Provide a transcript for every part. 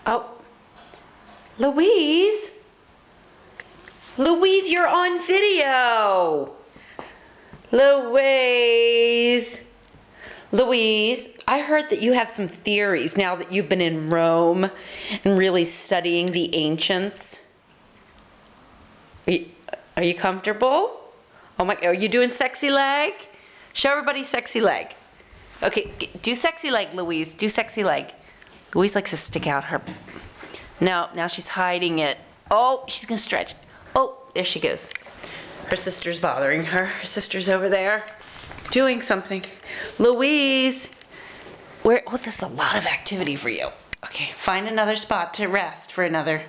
Oh, Louise? Louise, you're on video. Louise. Louise, I heard that you have some theories now that you've been in Rome and really studying the ancients. Are you comfortable? Oh my, are you doing sexy leg? Show everybody sexy leg. Okay, do sexy leg, Louise. Do sexy leg. Louise likes to stick out her. No, now she's hiding it. Oh, she's gonna stretch. Oh, there she goes. Her sister's bothering her. Her sister's over there doing something. Louise, this is a lot of activity for you. Okay, find another spot to rest for another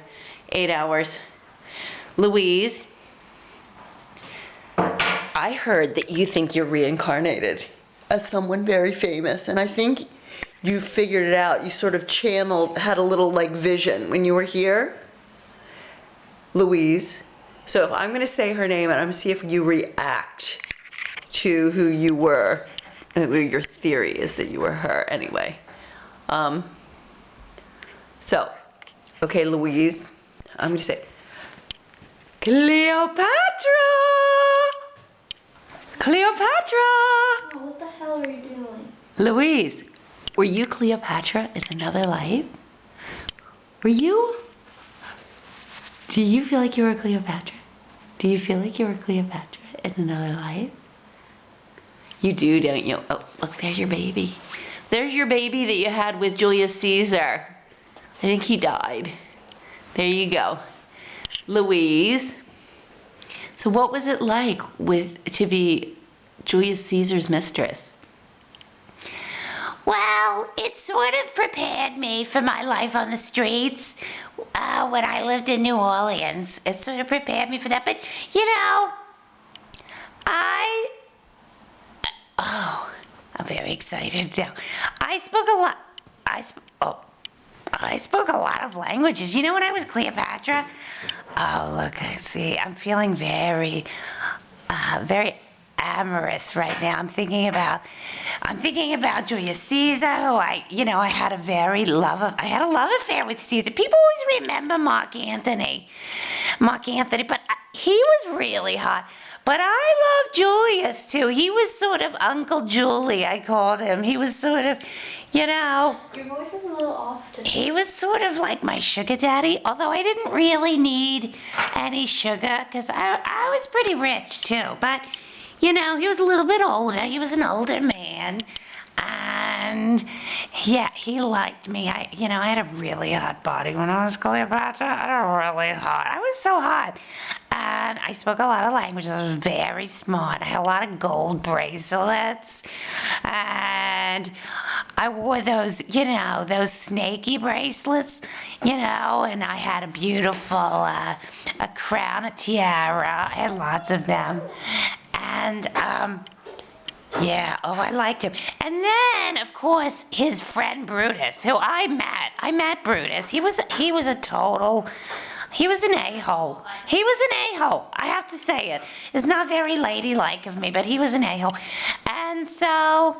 8 hours. Louise, I heard that you think you're reincarnated as someone very famous, and I think you figured it out. You sort of had a little like vision when you were here. Louise. So if I'm gonna say her name and I'm gonna see if you react to who you were, your theory is that you were her anyway. Okay, Louise, I'm gonna say, Cleopatra! Cleopatra! Oh, what the hell are you doing? Louise, were you Cleopatra in another life? Were you? Do you feel like you were Cleopatra? Do you feel like you were Cleopatra in another life? You do, don't you? Oh, look, there's your baby. There's your baby that you had with Julius Caesar. I think he died. There you go. Louise, so what was it like to be Julius Caesar's mistress? Well, it sort of prepared me for my life on the streets when I lived in New Orleans. It sort of prepared me for that. But, I'm very excited now. I spoke a lot of languages. You know, when I was Cleopatra, look, I see, I'm feeling very amorous right now. I'm thinking about Julius Caesar, who I had a love affair with Caesar. People always remember Mark Antony, but he was really hot. But I love Julius too. He was sort of Uncle Julie, I called him. He was sort of, Your voice is a little off today. he was sort of like my sugar daddy, although I didn't really need any sugar because I was pretty rich too. But, he was a little bit older. He was an older man. And yeah, he liked me. I had a really hot body when I was Cleopatra. I was so hot. And I spoke a lot of languages. I was very smart. I had a lot of gold bracelets. And I wore those snaky bracelets, and I had a beautiful a crown, a tiara. I had lots of them. And I liked him. And then, of course, his friend Brutus, who I met Brutus. He was an a-hole. He was an a-hole. I have to say it. It's not very ladylike of me, but he was an a-hole. And so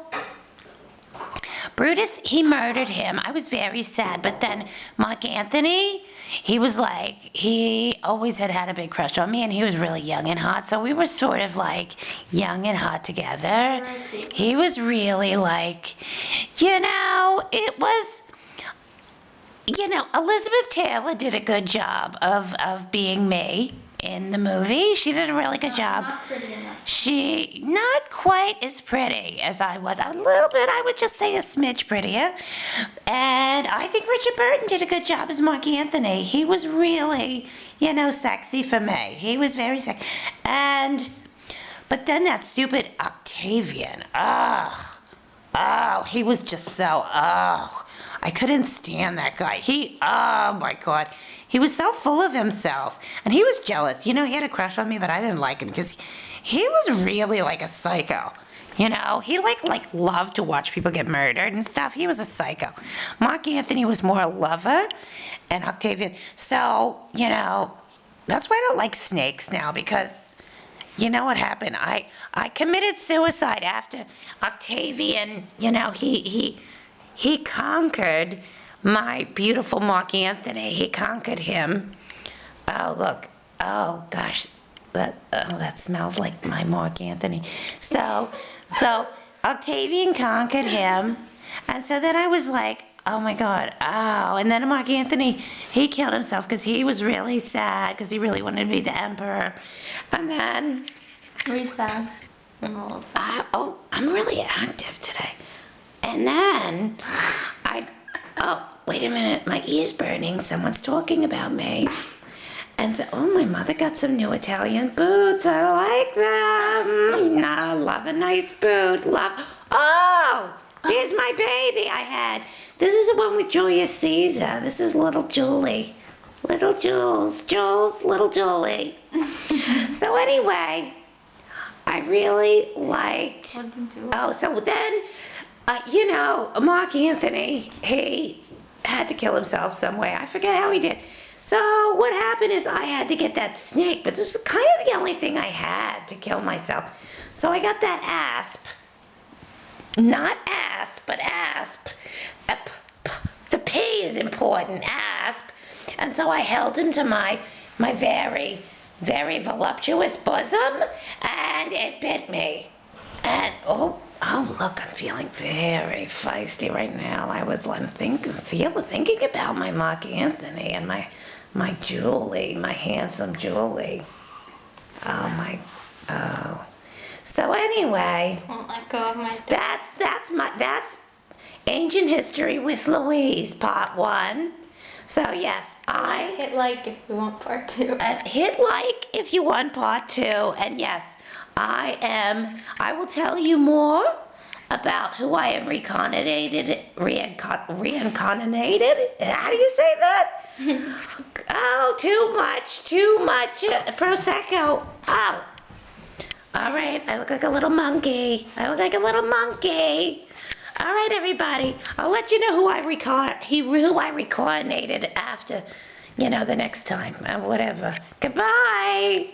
Brutus, he murdered him. I was very sad. But then Mark Antony, he always had a big crush on me, and he was really young and hot. So we were sort of like young and hot together. He was really like, it was, Elizabeth Taylor did a good job of being me in the movie. She did a really good job. Not pretty enough. She, not quite as pretty as I was. A little bit, I would just say a smidge prettier. And I think Richard Burton did a good job as Mark Antony. He was really, sexy for me. He was very sexy. But then that stupid Octavian, he was just so, I couldn't stand that guy. Oh my God. He was so full of himself. And he was jealous. He had a crush on me, but I didn't like him because he was really like a psycho. He like loved to watch people get murdered and stuff. He was a psycho. Mark Antony was more a lover, and Octavian. So, that's why I don't like snakes now, because you know what happened? I committed suicide after Octavian, he conquered my beautiful Mark Antony. He conquered him. Oh, look. Oh, gosh. That smells like my Mark Antony. So Octavian conquered him. And so then I was like, oh my God, oh. And then Mark Antony, he killed himself because he was really sad because he really wanted to be the emperor. And then, Were you sad? I'm a little sad. I'm really active today. And then wait a minute, my ear's burning. Someone's talking about me. And so, my mother got some new Italian boots. I like them. I love a nice boot. Here's my baby I had. This is the one with Julius Caesar. This is little Julie. Little Jules. Little Julie. So anyway, I really liked... What did you do? Oh, so then, Mark Antony, he had to kill himself some way. I forget how he did. So what happened is I had to get that snake, but this was kind of the only thing I had to kill myself. So I got that asp. Not asp, but asp. The P is important, asp. And so I held him to my very, very voluptuous bosom, and it bit me. And oh look, I'm feeling very feisty right now. I'm thinking about my Mark Antony and my Julie, my handsome Julie. So anyway, Won't let go of my. that's ancient history with Louise, part 1. So yes, I Hit like if you want part 2. hit like if you want part 2, and yes, I will tell you more about who I am reincarnated. How do you say that? Oh, too much Prosecco. Oh. All right, I look like a little monkey. All right, everybody. I'll let you know who I reincarnated after, the next time. Whatever. Goodbye.